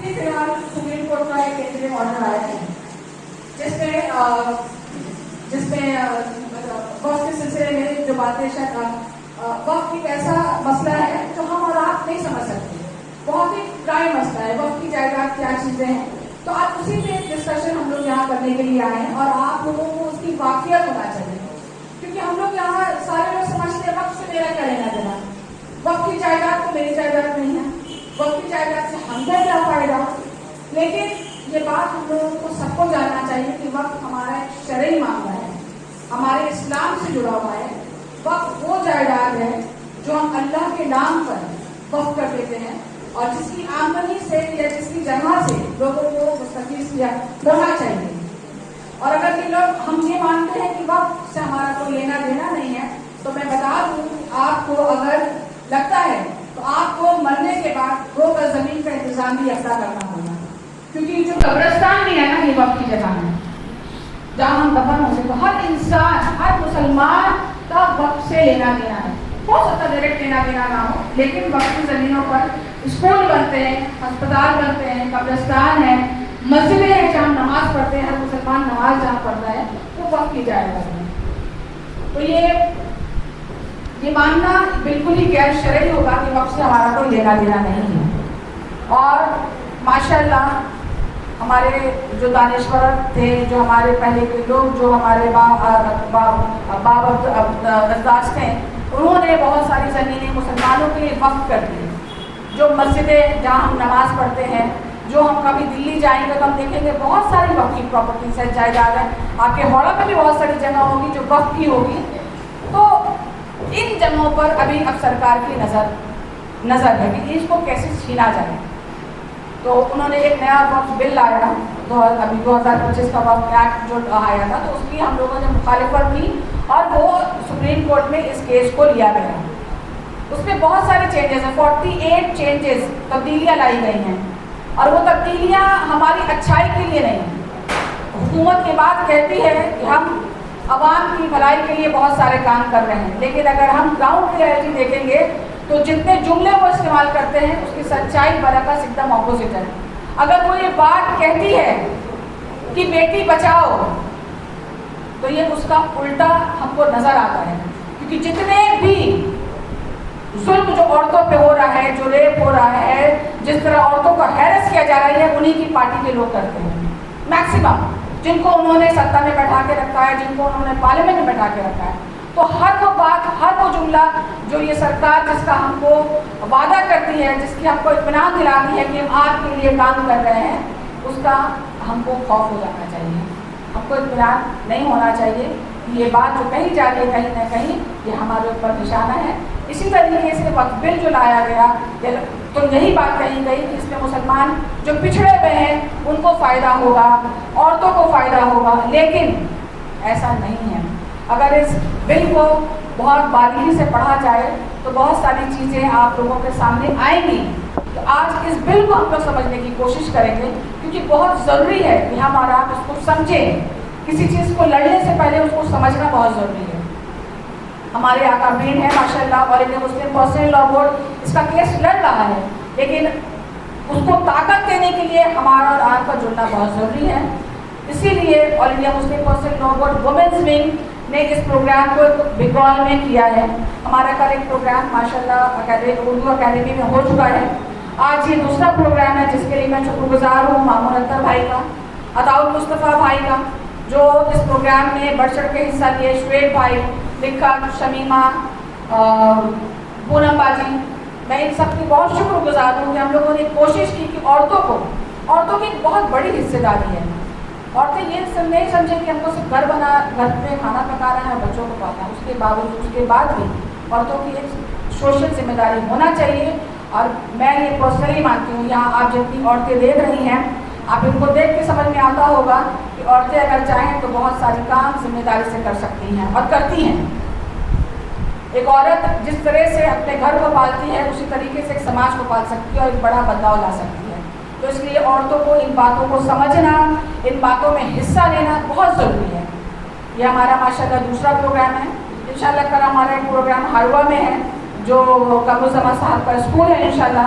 فی الحال supreme court کا ایک انٹریم آرڈر آیا ہے جس میں وقت کے سلسلے میں جو باتیں وقت ایک ایسا مسئلہ ہے جو ہم اور آپ نہیں سمجھ سکتے، بہت ہی پرائم مسئلہ ہے، وقت کی جائیداد کیا چیزیں ہیں، تو آپ اسی پہ ڈسکشن ہم لوگ یہاں کرنے کے لیے آئے ہیں اور آپ لوگوں کو اس کی واقعیت ہونا چاہیے، کیونکہ ہم لوگ یہاں سارے لوگ سمجھتے ہیں وقت سے میرا کیا لینا دینا، وقت کی جائیداد تو میری جائیداد نہیں ہے، وقت کی جائیداد سے ہم کا کیا فائدہ، لیکن یہ بات ہم لوگوں کو سب کو جاننا چاہیے کہ وقت ہمارا ایک شرعی معاملہ ہے، ہمارے اسلام سے جڑا ہوا ہے۔ وقت وہ جائیداد ہے جو ہم اللہ کے نام پر وقف کر دیتے ہیں اور جس کی آمدنی سے یا جس کی جمع سے لوگوں کو مستفید کیا ہونا چاہیے۔ اور اگر یہ لوگ ہم یہ مانتے ہیں کہ وقت سے ہمارا کوئی لینا دینا نہیں ہے، تو میں بتا دوں آپ کو اگر لگتا ہے تو آپ کو مرنے کے بعد 2 گز زمین کا انتظام بھی ادا کرنا ہوگا، کیونکہ جو قبرستان بھی ہے نا یہ وقت کی جگہ ہے جہاں ہم دفن ہوتے، تو ہر انسان ہر مسلمان کا وقت سے لینا دینا ہے، ہو سکتا ڈائریکٹ لینا دینا نہ ہو، لیکن وقت کی زمینوں پر اسکول بنتے ہیں، ہسپتال بنتے ہیں، قبرستان ہے، مسجدیں ہیں جہاں نماز پڑھتے ہیں، ہر مسلمان نماز جہاں پڑھتا ہے وہ وقت کی جائے گا۔ تو یہ ماننا بالکل ہی غیر شرعی ہوگا کہ وقت سے ہمارا کوئی لینا دینا نہیں ہے۔ اور ماشاءاللہ ہمارے جو دانشور تھے، جو ہمارے پہلے کے لوگ، جو ہمارے باب اجداد تھے، انہوں نے بہت ساری زمینیں مسلمانوں کے لیے وقف کر دی، جو مسجدیں جہاں ہم نماز پڑھتے ہیں، جو ہم کبھی دلی جائیں گے تو ہم دیکھیں گے بہت ساری وقف کی پراپرٹیز ہے، جائیداد ہے، آپ کے ہاڑا میں بھی بہت ساری جگہ ہوگی جو وقف کی ہوگی، تو ان جگہوں پر اب سرکار کی نظر ہے کہ اس کو کیسے چھینا جائے۔ تو انہوں نے ایک نیا وقف بل لایا، ابھی 2025 کا وقف ایکٹ جو آیا تھا، تو اس کی ہم لوگوں نے مخالفت کی اور وہ سپریم کورٹ میں اس کیس کو لیا گیا۔ اس میں بہت سارے چینجز ہیں، 48 چینجز تبدیلیاں لائی گئی ہیں، اور وہ تبدیلیاں ہماری اچھائی کے لیے نہیں ہیں۔ حکومت یہ بات کہتی ہے کہ ہم عوام کی بھلائی کے لیے بہت سارے کام کر رہے ہیں، لیکن اگر ہم گاؤں کی ریئلٹی دیکھیں گے تو جتنے جملے وہ استعمال کرتے ہیں اس کی سچائی برعکس ایک دم اپوزٹ ہے۔ اگر وہ یہ بات کہتی ہے کہ بیٹی بچاؤ تو یہ اس کا الٹا ہم کو نظر آتا ہے، کیونکہ جتنے بھی ظلم جو عورتوں پہ ہو رہا ہے، جو ریپ ہو رہا ہے، جس طرح عورتوں کو ہیرس کیا جا رہا ہے، انہی کی پارٹی کے لوگ کرتے ہیں میکسیمم، جن کو انہوں نے سطح میں بیٹھا کے رکھا ہے، جن کو انہوں نے پارلیمنٹ میں بیٹھا کے رکھا ہے۔ تو ہر وہ بات، ہر وہ جملہ جو یہ سرکار جس کا ہم کو وعدہ کرتی ہے، جس کی ہم کو اطمینان دلاتی ہے کہ ہم آپ کے لیے کام کر رہے ہیں، اس کا ہم کو خوف ہو جانا چاہیے، ہم کو اطمینان نہیں ہونا چاہیے کہ یہ بات جو کہی جا رہی ہے کہیں نہ کہیں یہ ہمارے اوپر نشانہ ہے۔ اسی طریقے سے وقف بل جو لایا گیا تو یہی بات کہی گئی کہ اس میں مسلمان جو پچھڑے ہوئے ہیں ان کو فائدہ ہوگا، عورتوں کو فائدہ ہوگا، لیکن ایسا نہیں ہے۔ اگر اس بل کو بہت باریکی سے پڑھا جائے تو بہت ساری چیزیں آپ لوگوں کے سامنے آئیں گی۔ تو آج اس بل کو ہم لوگ سمجھنے کی کوشش کریں گے، کیونکہ بہت ضروری ہے کہ ہم اور آپ اس کو سمجھیں، کسی چیز کو لڑنے سے پہلے اس کو سمجھنا بہت ضروری ہے۔ ہمارے اکابرین ہیں ماشاءاللہ، اور Indian Muslim personal law board اس کا کیس لڑ رہا ہے، لیکن اس کو طاقت دینے کے لیے ہمارا اور آپ کا جڑنا بہت ضروری ہے۔ اسی لیے all India Muslim personal law board women's wing نے اس پروگرام کو بنگال میں کیا ہے۔ ہمارا کل ایک پروگرام ماشاءاللہ اردو اکیڈمی میں ہو چکا ہے، آج یہ دوسرا پروگرام ہے جس کے لیے میں شکر گزار ہوں مامون اختر بھائی کا، عطاء مصطفیٰ بھائی کا، جو اس پروگرام میں بڑھ چڑھ کے حصہ لیے، شعیب بھائی، لکھت، شمیمہ، پونم باجی، میں ان سب کی بہت شکر گزار ہوں کہ ہم لوگوں نے کوشش کی کہ عورتوں کی ایک بہت بڑی حصے داری ہے۔ عورتیں یہ نہیں سمجھیں کہ ہم کو صرف گھر پہ کھانا پکانا ہے اور بچوں کو پالنا ہے، اس کے بعد بھی عورتوں کی ایک سوشل ذمہ داری ہونا چاہیے۔ اور میں یہ پرسنلی مانتی ہوں، یہاں آپ جتنی عورتیں دیکھ رہی ہیں، آپ ان کو دیکھ کے سمجھ میں آتا ہوگا کہ عورتیں اگر چاہیں تو بہت ساری کام ذمہ داری سے کر سکتی ہیں اور کرتی ہیں۔ ایک عورت جس طرح سے اپنے گھر کو پالتی ہے اسی طریقے سے ایک سماج کو پال سکتی ہے اور ایک بڑا بدلاؤ لا سکتی ہے۔ تو اس لیے عورتوں کو ان باتوں کو سمجھنا، ان باتوں میں حصہ لینا بہت ضروری ہے۔ یہ ہمارا ماشاءاللہ دوسرا پروگرام ہے۔ انشاءاللہ کل ہمارا ایک پروگرام ہاروا میں ہے جو قمر الزمان صاحب کا اسکول ہے انشاءاللہ،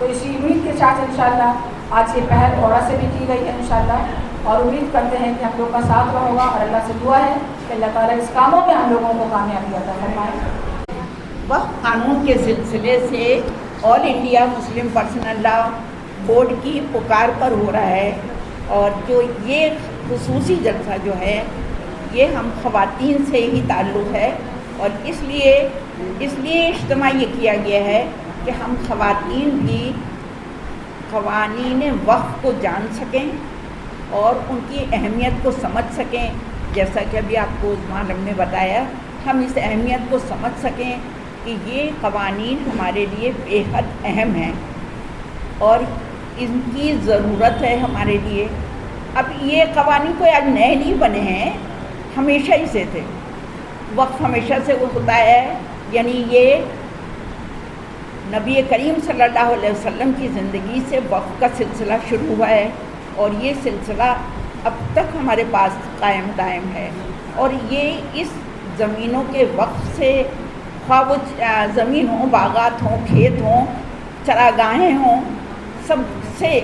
تو اسی امید کے ساتھ انشاءاللہ آج یہ پہل اورا سے بھی کی گئی ہے انشاءاللہ، اور امید کرتے ہیں کہ ہم لوگ کا ساتھ ہوگا، اور اللہ سے دعا ہے کہ اللہ تعالیٰ اس کاموں میں ہم لوگوں کو کامیابی عطا فرمائے۔ وقف قانون کے سلسلے سے آل انڈیا مسلم پرسنل لا بورڈ کی پکار پر ہو رہا ہے، اور جو یہ خصوصی جلسہ جو ہے یہ ہم خواتین سے ہی تعلق ہے، اور اس لیے اجتماع یہ کیا گیا ہے کہ ہم خواتین بھی قوانین وقف کو جان سکیں اور ان کی اہمیت کو سمجھ سکیں، جیسا کہ ابھی آپ کو معلم نے بتایا، ہم اس اہمیت کو سمجھ سکیں کہ یہ قوانین ہمارے لیے بے حد اہم ہیں اور ان کی ضرورت ہے ہمارے لیے۔ اب یہ قوانین کوئی آج نئے نہیں بنے ہیں، ہمیشہ ہی سے تھے، وقف ہمیشہ سے وہ ہوتا ہے، یعنی یہ نبی کریم صلی اللہ علیہ وسلم کی زندگی سے وقف کا سلسلہ شروع ہوا ہے، اور یہ سلسلہ اب تک ہمارے پاس قائم دائم ہے، اور یہ اس زمینوں کے وقف سے، خواہ وہ زمین ہوں، باغات ہوں، کھیت ہوں، چراگاہیں ہوں، سب سے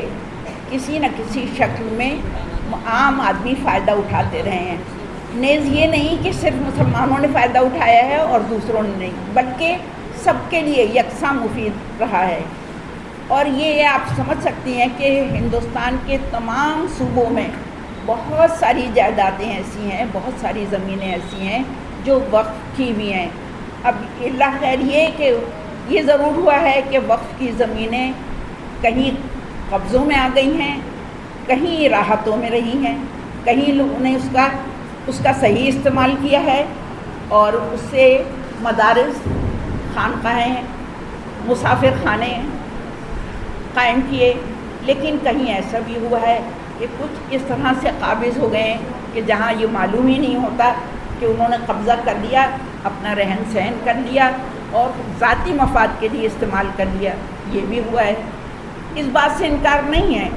کسی نہ کسی شکل میں عام آدمی فائدہ اٹھاتے رہے ہیں۔ نیز یہ نہیں کہ صرف مسلمانوں نے فائدہ اٹھایا ہے اور دوسروں نے نہیں، بلکہ سب کے لیے یکساں مفید رہا ہے۔ اور یہ آپ سمجھ سکتی ہیں کہ ہندوستان کے تمام صوبوں میں بہت ساری جائیدادیں ایسی ہیں، بہت ساری زمینیں ایسی ہیں جو وقف کی ہوئی ہیں۔ اب اللہ خیر یہ کہ یہ ضرور ہوا ہے کہ وقف کی زمینیں کہیں قبضوں میں آ گئی ہیں، کہیں راحتوں میں رہی ہیں، کہیں لوگوں نے اس کا صحیح استعمال کیا ہے اور اس سے مدارس، خانقاہیں، مسافر خانے قائم کیے، لیکن کہیں ایسا بھی ہوا ہے کہ کچھ اس طرح سے قابض ہو گئے کہ جہاں یہ معلوم ہی نہیں ہوتا کہ انہوں نے قبضہ کر لیا، اپنا رہن سہن کر لیا اور ذاتی مفاد کے لیے استعمال کر لیا، یہ بھی ہوا ہے۔ اس بات سے انکار نہیں ہے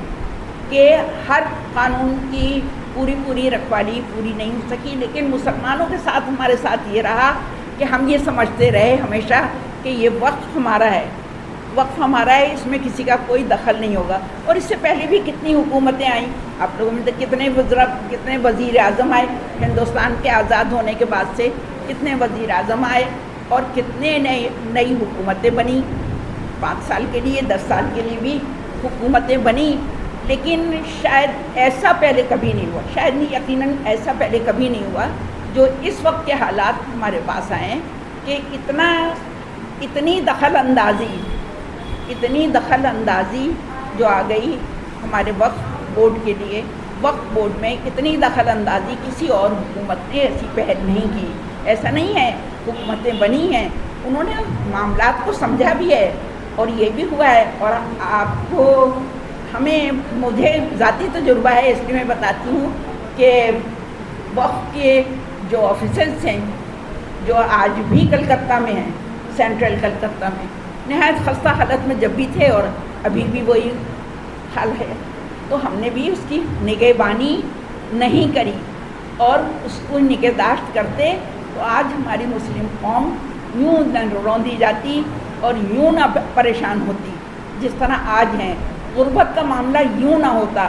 کہ ہر قانون کی پوری رکھوالی پوری نہیں ہو سکی، لیکن مسلمانوں کے ساتھ ہمارے ساتھ یہ رہا کہ ہم یہ سمجھتے رہے ہمیشہ کہ یہ وقف ہمارا ہے، وقف ہمارا ہے، اس میں کسی کا کوئی دخل نہیں ہوگا۔ اور اس سے پہلے بھی کتنی حکومتیں آئیں، آپ لوگوں میں کتنے وزیر اعظم آئے، ہندوستان کے آزاد ہونے کے بعد سے کتنے وزیر اعظم آئے اور کتنے نئی حکومتیں بنی، 5 سال کے لیے 10 سال کے لیے بھی حکومتیں بنی، لیکن شاید ایسا پہلے کبھی نہیں ہوا، شاید نہیں، یقیناً ایسا پہلے کبھی نہیں ہوا جو اس وقت کے حالات ہمارے پاس آئے ہیں کہ اتنی دخل اندازی جو آ گئی ہمارے وقف بورڈ کے لیے۔ وقف بورڈ میں اتنی دخل اندازی کسی اور حکومت نے ایسی پہل نہیں کی۔ ایسا نہیں ہے، حکومتیں بنی ہیں، انہوں نے معاملات کو سمجھا بھی ہے اور یہ بھی ہوا ہے۔ اور آپ کو مجھے ذاتی تجربہ ہے، اس لیے میں بتاتی ہوں کہ وقف کے جو آفیسرز ہیں جو آج بھی کلکتہ میں ہیں، سینٹرل کلکتہ میں، نہایت خستہ حالت میں جب بھی تھے اور ابھی بھی وہی حال ہے، تو ہم نے بھی اس کی نگہبانی نہیں کری اور اس کو نگہداشت کرتے تو آج ہماری مسلم قوم یوں نہ روندی جاتی اور یوں نہ پریشان ہوتی جس طرح آج ہیں۔ غربت کا معاملہ یوں نہ ہوتا،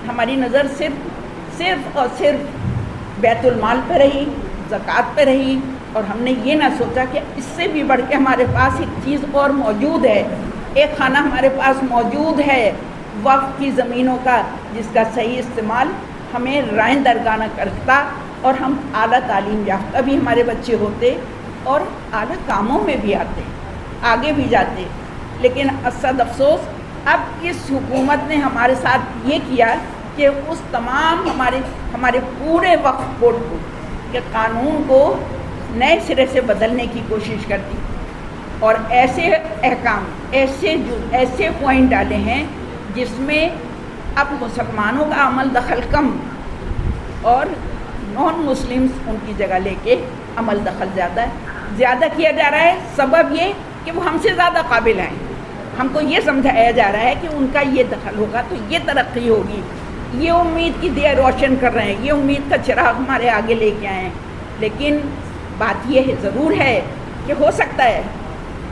ہماری نظر صرف اور صرف بیت المال پہ رہی، زکوٰۃ پہ رہی، اور ہم نے یہ نہ سوچا کہ اس سے بھی بڑھ کے ہمارے پاس ایک چیز اور موجود ہے، ایک خانہ ہمارے پاس موجود ہے وقف کی زمینوں کا، جس کا صحیح استعمال ہمیں رائن درگاہ نہ کرتا اور ہم اعلیٰ تعلیم یافتہ بھی ہمارے بچے ہوتے اور اعلیٰ کاموں میں بھی آتے، آگے بھی جاتے۔ لیکن اسد افسوس اب اس حکومت نے ہمارے ساتھ یہ کیا کہ اس تمام ہمارے پورے وقف بورڈ کو کہ قانون کو نئے سرے سے بدلنے کی کوشش کرتی اور ایسے احکام، ایسے پوائنٹ ڈالے ہیں جس میں اب مسلمانوں کا عمل دخل کم اور نان مسلمز ان کی جگہ لے کے عمل دخل زیادہ کیا جا رہا ہے۔ سبب یہ کہ وہ ہم سے زیادہ قابل ہیں، ہم کو یہ سمجھایا جا رہا ہے کہ ان کا یہ دخل ہوگا تو یہ ترقی ہوگی، یہ امید کی دیا روشن کر رہے ہیں، یہ امید کا چراغ ہمارے آگے لے کے آئے ہیں۔ لیکن بات یہ ضرور ہے کہ ہو سکتا ہے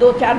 2-4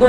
2,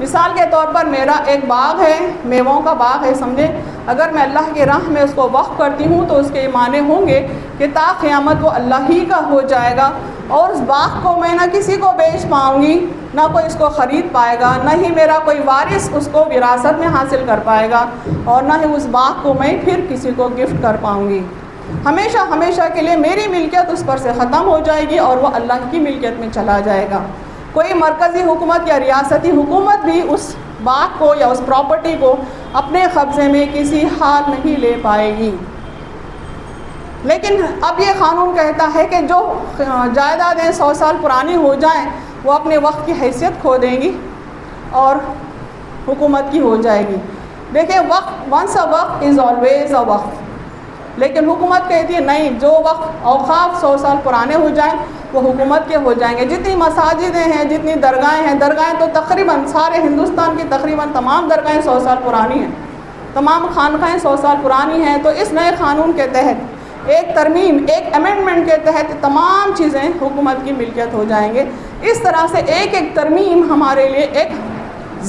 مثال کے طور پر میرا ایک باغ ہے، میووں کا باغ ہے سمجھے، اگر میں اللہ کی راہ میں اس کو وقف کرتی ہوں تو اس کے معنی ہوں گے کہ تا قیامت وہ اللہ ہی کا ہو جائے گا، اور اس باغ کو میں نہ کسی کو بیچ پاؤں گی، نہ کوئی اس کو خرید پائے گا، نہ ہی میرا کوئی وارث اس کو وراثت میں حاصل کر پائے گا، اور نہ ہی اس باغ کو میں پھر کسی کو گفٹ کر پاؤں گی۔ ہمیشہ ہمیشہ کے لیے میری ملکیت اس پر سے ختم ہو جائے گی اور وہ اللہ کی ملکیت میں چلا جائے گا۔ کوئی مرکزی حکومت یا ریاستی حکومت بھی اس باغ کو یا اس پراپرٹی کو اپنے قبضے میں کسی حال نہیں لے پائے گی۔ لیکن اب یہ قانون کہتا ہے کہ جو جائیدادیں 100 سال پرانی ہو جائیں وہ اپنے وقت کی حیثیت کھو دیں گی اور حکومت کی ہو جائے گی۔ دیکھیں وقت، ونس اے وقت از آلویز اے وقت، لیکن حکومت کہتی ہے نہیں، جو وقت اوقاف 100 سال پرانے ہو جائیں وہ حکومت کے ہو جائیں گے۔ جتنی مساجدیں ہیں، جتنی درگاہیں ہیں، درگاہیں تو تقریباً سارے ہندوستان کی تقریباً تمام درگاہیں 100 سال پرانی ہیں، تمام خانقاہیں 100 سال پرانی ہیں۔ تو اس نئے قانون کے تحت ایک ترمیم، ایک امینڈمنٹ کے تحت تمام چیزیں حکومت کی ملکیت ہو جائیں گے۔ اس طرح سے ایک ایک ترمیم ہمارے لیے ایک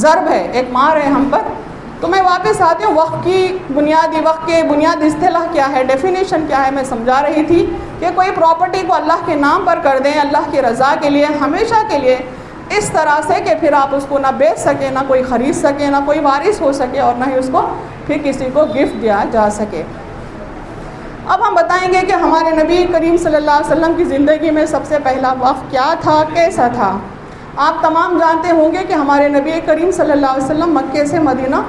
ضرب ہے، ایک مار ہے ہم پر۔ تو میں واپس آتی ہوں، وقت کی وقت کے بنیادی اصطلاح کیا ہے، ڈیفینیشن کیا ہے، میں سمجھا رہی تھی کہ کوئی پراپرٹی کو اللہ کے نام پر کر دیں، اللہ کی رضا کے لیے، ہمیشہ کے لیے، اس طرح سے کہ پھر آپ اس کو نہ بیچ سکیں، نہ کوئی خرید سکے، نہ کوئی وارث ہو سکے، اور نہ ہی اس کو پھر کسی کو گفٹ دیا جا سکے۔ اب ہم بتائیں گے کہ ہمارے نبی کریم صلی اللہ علیہ وسلم کی زندگی میں سب سے پہلا وقف کیا تھا، کیسا تھا۔ آپ تمام جانتے ہوں گے کہ ہمارے نبی کریم صلی اللہ علیہ وسلم مکے سے مدینہ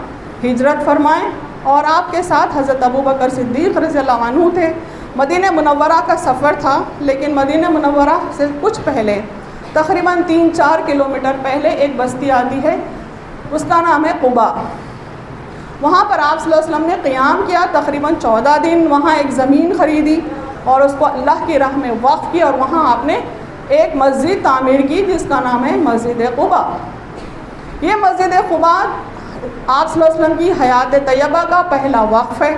ہجرت فرمائیں، اور آپ کے ساتھ حضرت ابوبکر صدیق رضی اللہ عنہ تھے۔ مدینہ منورہ کا سفر تھا، لیکن مدینہ منورہ سے کچھ پہلے تقریباً 3-4 کلومیٹر پہلے ایک بستی آتی ہے، اس کا نام ہے قباء۔ وہاں پر آپ صلی اللہ علیہ وسلم نے قیام کیا، تقریباً 14 دن وہاں ایک زمین خریدی اور اس کو اللہ کی راہ میں وقف کی، اور وہاں آپ نے ایک مسجد تعمیر کی جس کا نام ہے مسجد قباء۔ یہ مسجد قباء آپ صلی اللہ علیہ وسلم کی حیات طیبہ کا پہلا وقف ہے،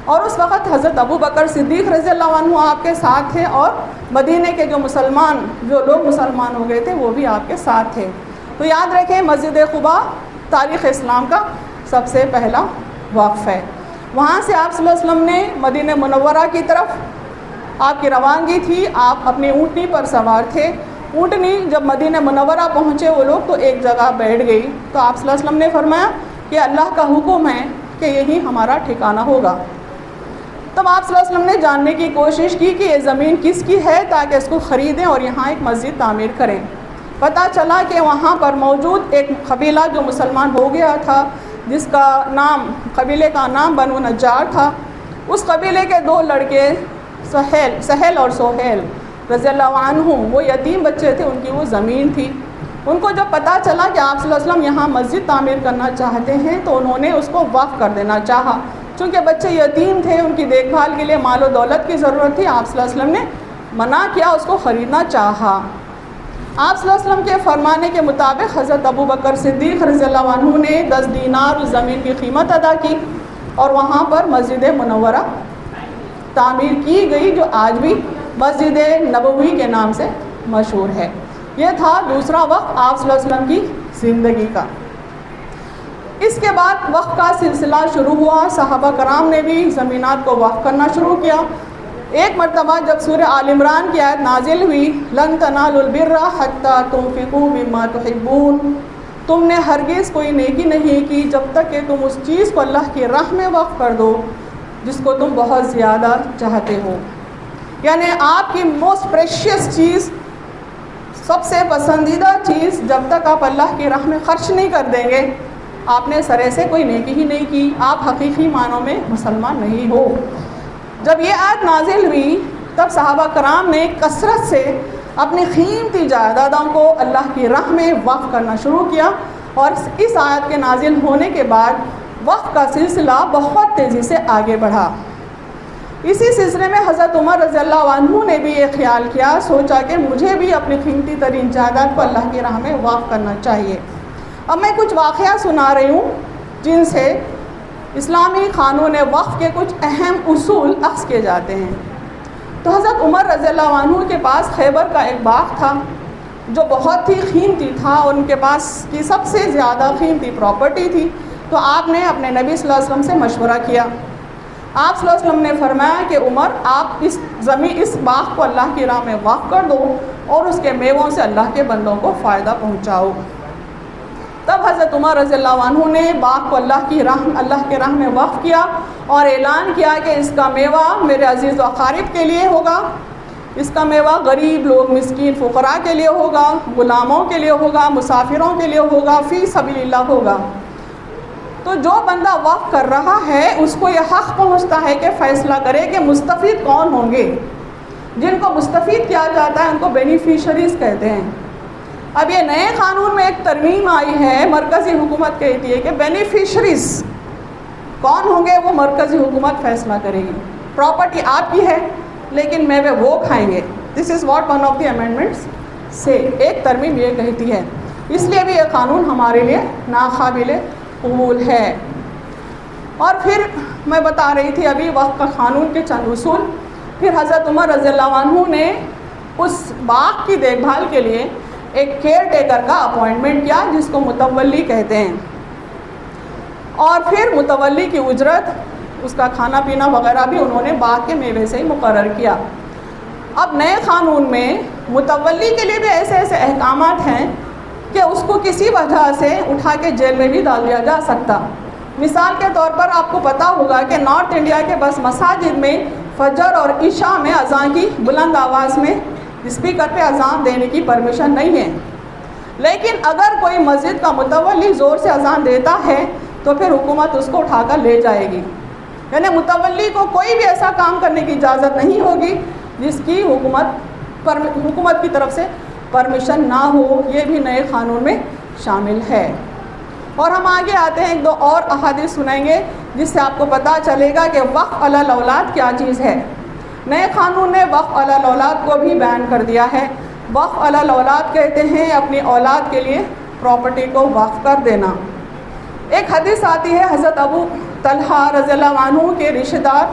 اور اس وقت حضرت ابوبکر صدیق رضی اللہ عنہ آپ کے ساتھ تھے، اور مدینے کے جو لوگ مسلمان ہو گئے تھے وہ بھی آپ کے ساتھ تھے۔ تو یاد رکھیں مسجد قباء تاریخ اسلام کا سب سے پہلا وقف ہے۔ وہاں سے آپ صلی اللہ علیہ وسلم نے مدینہ منورہ کی طرف آپ کی روانگی تھی، آپ اپنی اونٹنی پر سوار تھے۔ اونٹنی جب مدینہ منورہ پہنچے وہ لوگ تو ایک جگہ بیٹھ گئی، تو آپ صلی اللہ علیہ وسلم نے فرمایا کہ اللہ کا حکم ہے کہ یہی ہمارا ٹھکانہ ہوگا۔ تب آپ صلی اللہ علیہ وسلم نے جاننے کی کوشش کی کہ یہ زمین کس کی ہے تاکہ اس کو خریدیں اور یہاں ایک مسجد تعمیر کریں۔ پتہ چلا کہ وہاں پر موجود ایک قبیلہ جو مسلمان ہو گیا تھا، جس کا نام، قبیلے کا نام بنو نجار تھا، اس قبیلے کے 2 لڑکے سہیل اور سہیل رضی اللہ عنہ، وہ یتیم بچے تھے، ان کی وہ زمین تھی۔ ان کو جب پتہ چلا کہ آپ صلی اللہ علیہ وسلم یہاں مسجد تعمیر کرنا چاہتے ہیں تو انہوں نے اس کو وقف کر دینا چاہا۔ چونکہ بچے یتیم تھے، ان کی دیکھ بھال کے لیے مال و دولت کی ضرورت تھی، آپ صلی اللہ علیہ وسلم نے منع کیا، اس کو خریدنا چاہا۔ آپ صلی اللہ علیہ وسلم کے فرمانے کے مطابق حضرت ابوبکر صدیق رضی اللہ عنہ نے 10 دینار اس زمین کی قیمت ادا کی، اور وہاں پر مسجد منورہ تعمیر کی گئی، جو آج بھی مسجد نبوی کے نام سے مشہور ہے۔ یہ تھا دوسرا وقت آپ صلی اللہ علیہ وسلم کی زندگی کا۔ اس کے بعد وقف کا سلسلہ شروع ہوا، صحابہ کرام نے بھی زمینات کو وقف کرنا شروع کیا۔ ایک مرتبہ جب سورہ آل عمران کی آیت نازل ہوئی، لن تنالوا البر حتی تنفقوا مما تحبون، تم نے ہرگز کوئی نیکی نہیں کی جب تک کہ تم اس چیز کو اللہ کی راہ میں وقف کر دو جس کو تم بہت زیادہ چاہتے ہو۔ یعنی آپ کی موسٹ پریشیس چیز، سب سے پسندیدہ چیز، جب تک آپ اللہ کی راہ میں خرچ نہیں کر دیں گے، آپ نے سرے سے کوئی نیکی ہی نہیں کی، آپ حقیقی معنوں میں مسلمان نہیں ہو۔ جب یہ آیت نازل ہوئی تب صحابہ کرام نے کثرت سے اپنی قیمتی جائیدادوں کو اللہ کی راہ میں وقف کرنا شروع کیا، اور اس آیت کے نازل ہونے کے بعد وقف کا سلسلہ بہت تیزی سے آگے بڑھا۔ اسی سلسلے میں حضرت عمر رضی اللہ عنہ نے بھی یہ خیال کیا، سوچا کہ مجھے بھی اپنی قیمتی ترین جائیداد کو اللہ کی راہ میں وقف کرنا چاہیے۔ اب میں کچھ واقعہ سنا رہی ہوں جن سے اسلامی قانون وقف کے کچھ اہم اصول اخذ کیے جاتے ہیں۔ تو حضرت عمر رضی اللہ عنہ کے پاس خیبر کا ایک باغ تھا، جو بہت ہی قیمتی تھا اور ان کے پاس کی سب سے زیادہ قیمتی پراپرٹی تھی، تو آپ نے اپنے نبی صلی اللہ علیہ وسلم سے مشورہ کیا. آپ صلی اللہ علیہ وسلم نے فرمایا کہ عمر آپ اس باغ کو اللہ کی راہ میں وقف کر دو اور اس کے میووں سے اللہ کے بندوں کو فائدہ پہنچاؤ. تب حضرت عمر رضی اللہ عنہ نے باغ کو اللہ کے راہ میں وقف کیا اور اعلان کیا کہ اس کا میوہ میرے عزیز و اقارب کے لیے ہوگا، اس کا میوہ غریب لوگ، مسکین فقراء کے لیے ہوگا، غلاموں کے لیے ہوگا، مسافروں کے لیے ہوگا، فی سبیل اللہ ہوگا. تو جو بندہ وقف کر رہا ہے اس کو یہ حق پہنچتا ہے کہ فیصلہ کرے کہ مستفید کون ہوں گے. جن کو مستفید کیا جاتا ہے ان کو بینیفیشریز کہتے ہیں. اب یہ نئے قانون میں ایک ترمیم آئی ہے، مرکزی حکومت کہتی ہے کہ بینیفیشریز کون ہوں گے وہ مرکزی حکومت فیصلہ کرے گی. پراپرٹی آپ کی ہے لیکن میوے وہ کھائیں گے. This is what one of the amendments سے ایک ترمیم یہ کہتی ہے. اس لیے بھی یہ قانون ہمارے لیے ناقابل قبول ہے. اور پھر میں بتا رہی تھی ابھی وقف کا قانون کے چند اصول. پھر حضرت عمر رضی اللہ عنہ نے اس باغ کی دیکھ بھال کے لیے ایک کیئر ٹیکر کا اپوائنٹمنٹ کیا جس کو متولی کہتے ہیں، اور پھر متولی کی اجرت، اس کا کھانا پینا وغیرہ بھی انہوں نے باغ کے میوے سے ہی مقرر کیا. اب نئے قانون میں متولی کے لیے بھی ایسے احکامات ہیں کہ اس کو کسی وجہ سے اٹھا کے جیل میں بھی ڈال دیا جا سکتا. مثال کے طور پر آپ کو پتہ ہوگا کہ نارتھ انڈیا کے بس مساجد میں فجر اور عشاء میں اذان کی بلند آواز میں اسپیکر پہ اذان دینے کی پرمیشن نہیں ہے. لیکن اگر کوئی مسجد کا متولی زور سے اذان دیتا ہے تو پھر حکومت اس کو اٹھا کر لے جائے گی. یعنی متولی کو کوئی بھی ایسا کام کرنے کی اجازت نہیں ہوگی جس کی حکومت کی طرف سے پرمیشن نہ ہو. یہ بھی نئے قانون میں شامل ہے. اور ہم آگے آتے ہیں، ایک دو اور احادیث سنائیں گے جس سے آپ کو پتہ چلے گا کہ وقف علی الاولاد کیا چیز ہے. نئے قانون نے وقف علی الاولاد کو بھی بیان کر دیا ہے. وقف علی الاولاد کہتے ہیں اپنی اولاد کے لیے پراپرٹی کو وقف کر دینا. ایک حدیث آتی ہے، حضرت ابو طلحہ رضی اللہ عنہ کے رشتہ دار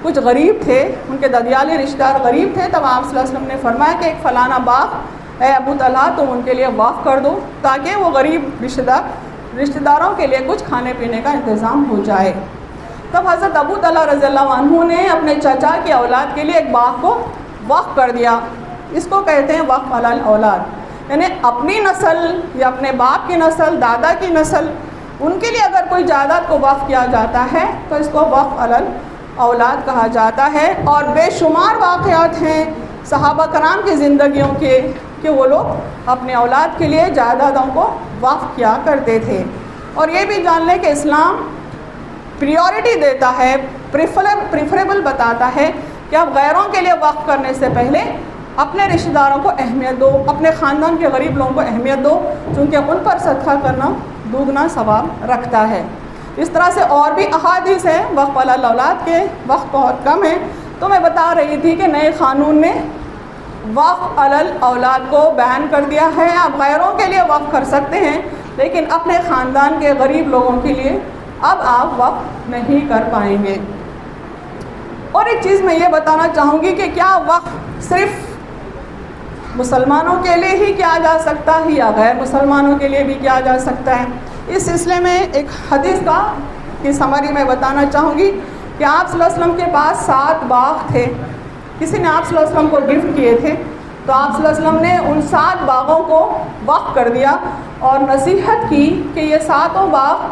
کچھ غریب تھے، ان کے ددیالے رشتہ دار غریب تھے. تب آپ صلی اللہ علیہ وسلم نے فرمایا کہ ایک فلانا باغ اے ابو طلحہ تم ان کے لیے وقف کر دو تاکہ وہ غریب رشتہ داروں کے لیے کچھ کھانے پینے کا انتظام ہو جائے. تب حضرت ابو طلحہ رضی اللہ عنہ نے اپنے چچا کی اولاد کے لیے ایک باغ کو وقف کر دیا. اس کو کہتے ہیں وقف علی الاولاد. یعنی اپنی نسل یا اپنے باپ کی نسل، دادا کی نسل، ان کے لیے اگر کوئی جائیداد کو وقف کیا جاتا ہے تو اس کو وقف علی الاولاد کہا جاتا ہے. اور بے شمار واقعات ہیں صحابہ کرام کی زندگیوں کے کہ وہ لوگ اپنے اولاد کے لیے جائیدادوں کو وقف کیا کرتے تھے. اور یہ بھی جان لیں کہ اسلام پریورٹی دیتا ہے، پریفریبل بتاتا ہے کہ آپ غیروں کے لیے وقف کرنے سے پہلے اپنے رشتہ داروں کو اہمیت دو، اپنے خاندان کے غریب لوگوں کو اہمیت دو، چونکہ ان پر صدقہ کرنا دوگنا ثواب رکھتا ہے. اس طرح سے اور بھی احادیث ہیں وقف علی الاولاد کے. وقت بہت کم ہے تو میں بتا رہی تھی کہ نئے قانون نے وقف علی الاولاد کو بیان کر دیا ہے. آپ غیروں کے لیے وقف کر سکتے ہیں لیکن اپنے خاندان کے غریب لوگوں کے لیے اب آپ وقف نہیں کر پائیں گے. اور ایک چیز میں یہ بتانا چاہوں گی کہ کیا وقف صرف مسلمانوں کے لیے ہی کیا جا سکتا ہے یا غیر مسلمانوں کے لیے بھی کیا جا سکتا ہے؟ اس سلسلے میں ایک حدیث کی سمری میں بتانا چاہوں گی کہ آپ صلی اللہ علیہ وسلم کے پاس 7 باغ تھے. کسی نے آپ صلی اللہ علیہ وسلم کو گفٹ کیے تھے تو آپ صلی اللہ علیہ وسلم نے ان 7 باغوں کو وقف کر دیا اور نصیحت کی کہ یہ 7 باغ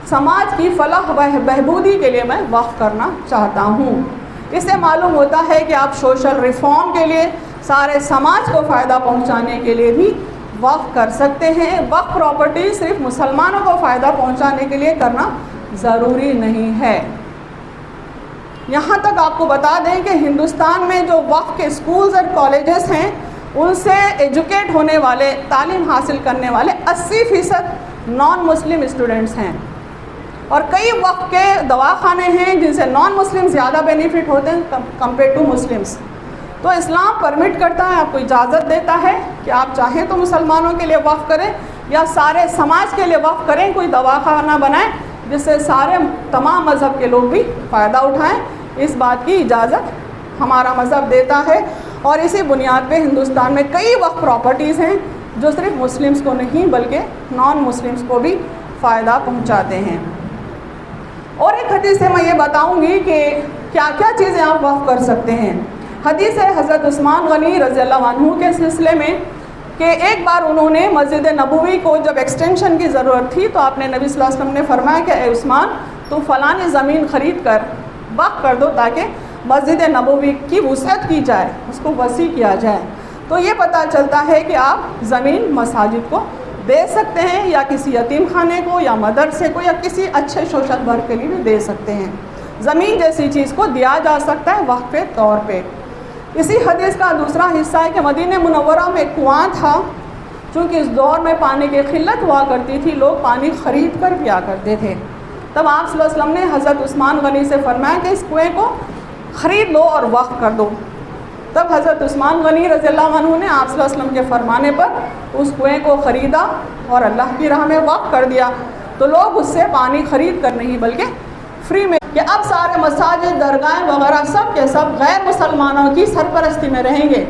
سماج کی فلاح و بہبودی کے لیے میں وقف کرنا چاہتا ہوں. اس سے معلوم ہوتا ہے کہ آپ سوشل ریفارم کے لیے، سارے سماج کو فائدہ پہنچانے کے لیے بھی وقف کر سکتے ہیں. وقف پراپرٹی صرف مسلمانوں کو فائدہ پہنچانے کے لیے کرنا ضروری نہیں ہے. یہاں تک آپ کو بتا دیں کہ ہندوستان میں جو وقف کے اسکولز اور کالجز ہیں ان سے ایجوکیٹ ہونے والے، تعلیم حاصل کرنے والے 80% نان مسلم اسٹوڈنٹس ہیں. اور کئی وقف کے دواخانے ہیں جن سے نان مسلم زیادہ بینیفٹ ہوتے ہیں کمپیئر ٹو مسلمس. تو اسلام پرمٹ کرتا ہے، آپ کو اجازت دیتا ہے کہ آپ چاہیں تو مسلمانوں کے لیے وقف کریں یا سارے سماج کے لیے وقف کریں. کوئی دواخانہ بنائیں جس سے تمام مذہب کے لوگ بھی فائدہ اٹھائیں. اس بات کی اجازت ہمارا مذہب دیتا ہے. اور اسی بنیاد پہ ہندوستان میں کئی وقف پراپرٹیز ہیں جو صرف مسلمس کو نہیں بلکہ نان مسلمس کو بھی فائدہ پہنچاتے ہیں۔ اور ایک حدیث سے میں یہ بتاؤں گی کہ کیا کیا چیزیں آپ وقف کر سکتے ہیں۔ حدیث ہے حضرت عثمان غنی رضی اللہ عنہ کے سلسلے میں کہ ایک بار انہوں نے مسجد نبوی کو جب ایکسٹینشن کی ضرورت تھی تو آپ نے نبی صلی اللہ علیہ وسلم نے فرمایا کہ اے عثمان تو فلانی زمین خرید کر وقف کر دو تاکہ مسجد نبوی کی وسعت کی جائے، اس کو وسیع کیا جائے۔ تو یہ پتہ چلتا ہے کہ آپ زمین مساجد کو دے سکتے ہیں یا کسی یتیم خانے کو یا مدرسے کو یا کسی اچھے سوشل ورک کے لیے بھی دے سکتے ہیں۔ زمین جیسی چیز کو دیا جا سکتا ہے وقف کے طور پہ۔ اسی حدیث کا دوسرا حصہ ہے کہ مدینہ منورہ میں کنواں تھا، چونکہ اس دور میں پانی کی قلت ہوا کرتی تھی، لوگ پانی خرید کر پیا کرتے تھے۔ تب آپ صلی اللہ علیہ وسلم نے حضرت عثمان غنی سے فرمایا کہ اس کنویں کو خرید لو اور وقف کر دو۔ تب حضرت عثمان غنی رضی اللہ عنہ نے آپ صلی اللہ علیہ وسلم کے فرمانے پر اس کنویں کو خریدا اور اللہ کی راہ میں وقف کر دیا، تو لوگ اس سے پانی خرید کر نہیں بلکہ فری میں، کہ اب سارے مساجد درگاہیں وغیرہ سب کے سب غیر مسلمانوں کی سرپرستی میں رہیں گے،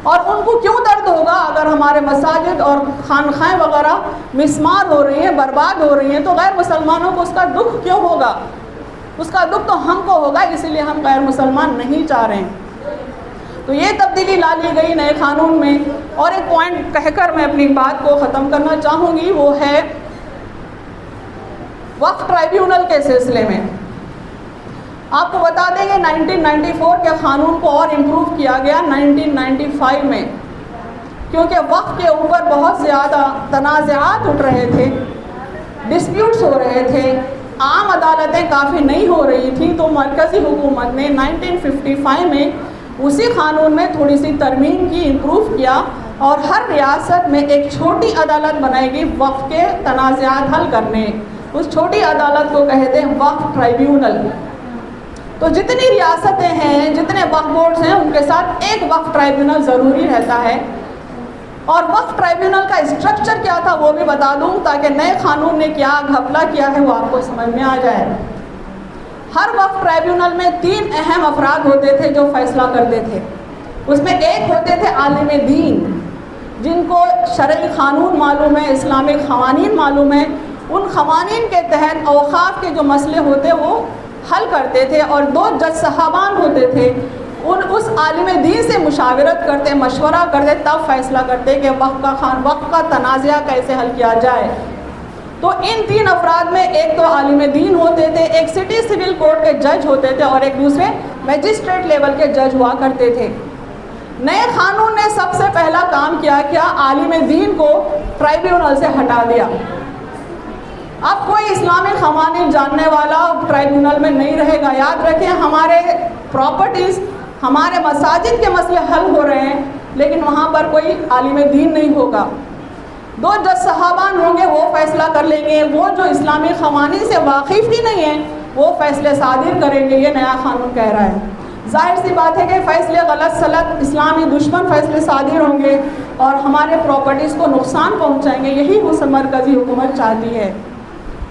اور ان کو کیوں درد ہوگا اگر ہمارے مساجد اور خانقاہیں وغیرہ مسمار ہو رہی ہیں، برباد ہو رہی ہیں، تو غیر مسلمانوں کو اس کا دکھ کیوں ہوگا؟ اس کا دکھ تو ہم کو ہوگا، اسی لیے ہم غیر مسلمان نہیں چاہ رہے ہیں۔ تو یہ تبدیلی لا لی گئی نئے قانون میں۔ اور ایک پوائنٹ کہہ کر میں اپنی بات کو ختم کرنا چاہوں گی، وہ ہے وقف ٹرائیبیونل کے سلسلے میں۔ آپ کو بتا دیں کہ 1994 کے قانون کو اور امپروو کیا گیا 1995 میں، کیونکہ وقف کے اوپر بہت زیادہ تنازعات اٹھ رہے تھے، ڈسپیوٹس ہو رہے تھے، عام عدالتیں کافی نہیں ہو رہی تھیں، تو مرکزی حکومت نے 1955 میں اسی قانون میں تھوڑی سی ترمیم کی، امپروو کیا، اور ہر ریاست میں ایک چھوٹی عدالت بنائے گی وقف کے تنازعات حل کرنے۔ اس چھوٹی عدالت کو کہتے ہیں وقف ٹرائیبیونل۔ تو جتنی ریاستیں ہیں، جتنے وقف بورڈز ہیں، ان کے ساتھ ایک وقف ٹرائیبیونل ضروری رہتا ہے۔ اور وقف ٹرائیبیونل کا اسٹرکچر کیا تھا وہ بھی بتا دوں، تاکہ نئے قانون نے کیا گھپلا کیا ہے وہ آپ کو سمجھ میں آ جائے۔ ہر وقف ٹرائیبیونل میں 3 اہم افراد ہوتے تھے جو فیصلہ کرتے تھے۔ اس میں ایک ہوتے تھے عالم دین، جن کو شرعی قانون معلوم ہے، اسلامک قوانین معلوم ہے، ان قوانین کے تحت اوقاف کے جو مسئلے ہوتے وہ حل کرتے تھے۔ اور 2 جج صاحبان ہوتے تھے، اس عالم دین سے مشاورت کرتے، مشورہ کرتے، تب فیصلہ کرتے کہ وقف کا تنازعہ کیسے حل کیا جائے۔ تو ان 3 افراد میں ایک تو عالم دین ہوتے تھے، ایک سٹی سول کورٹ کے جج ہوتے تھے، اور ایک دوسرے میجسٹریٹ لیول کے جج ہوا کرتے تھے۔ نئے قانون نے سب سے پہلا کام کیا عالم دین کو ٹرائیبیونل سے ہٹا دیا۔ اب کوئی اسلامی قوانین جاننے والا ٹرائیبیونل میں نہیں رہے گا۔ یاد رکھیں، ہمارے پراپرٹیز، ہمارے مساجد کے مسئلے حل ہو رہے ہیں، لیکن وہاں پر کوئی عالم دین نہیں ہوگا۔ 2 جج صاحبان ہوں گے، وہ فیصلہ کر لیں گے۔ وہ جو اسلامی قوانین سے واقف ہی نہیں ہیں وہ فیصلے صادر کریں گے۔ یہ نیا قانون کہہ رہا ہے۔ ظاہر سی بات ہے کہ فیصلے غلط سلط اسلامی دشمن فیصلے صادر ہوں گے اور ہمارے پراپرٹیز کو نقصان پہنچائیں گے۔ یہی مرکزی حکومت چاہتی ہے۔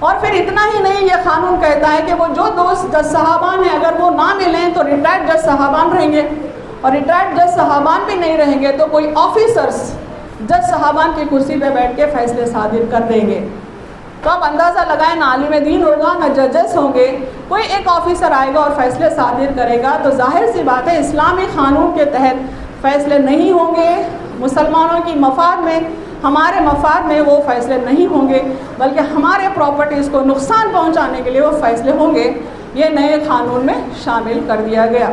اور پھر اتنا ہی نہیں، یہ قانون کہتا ہے کہ وہ جو 2 جج صاحبان ہیں اگر وہ نہ ملیں تو ریٹائرڈ جج صاحبان رہیں گے، اور ریٹائرڈ جج صاحبان بھی نہیں رہیں گے تو کوئی آفیسرز جج صاحبان کی کرسی پہ بیٹھ کے فیصلے صادر کر دیں گے۔ تو آپ اندازہ لگائیں، نہ عالم دین ہوگا، نہ ججز ہوں گے، کوئی ایک آفیسر آئے گا اور فیصلے صادر کرے گا۔ تو ظاہر سی بات ہے اسلامی قانون کے تحت فیصلے نہیں ہوں گے، مسلمانوں کی مفاد میں، ہمارے مفاد میں وہ فیصلے نہیں ہوں گے، بلکہ ہمارے پراپرٹیز کو نقصان پہنچانے کے لیے وہ فیصلے ہوں گے۔ یہ نئے قانون میں شامل کر دیا گیا۔